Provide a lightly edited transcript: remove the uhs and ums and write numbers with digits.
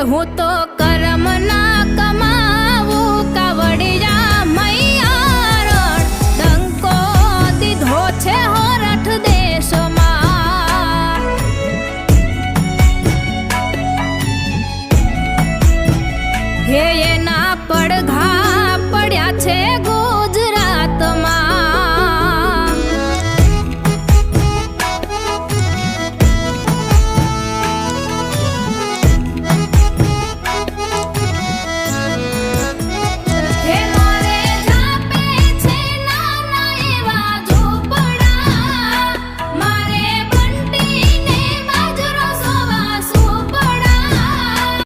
હું તો કર્મ ના કમાવું કાવડિયા મૈયા ડંકો દીધો છે હોરઠ દેશમાં હે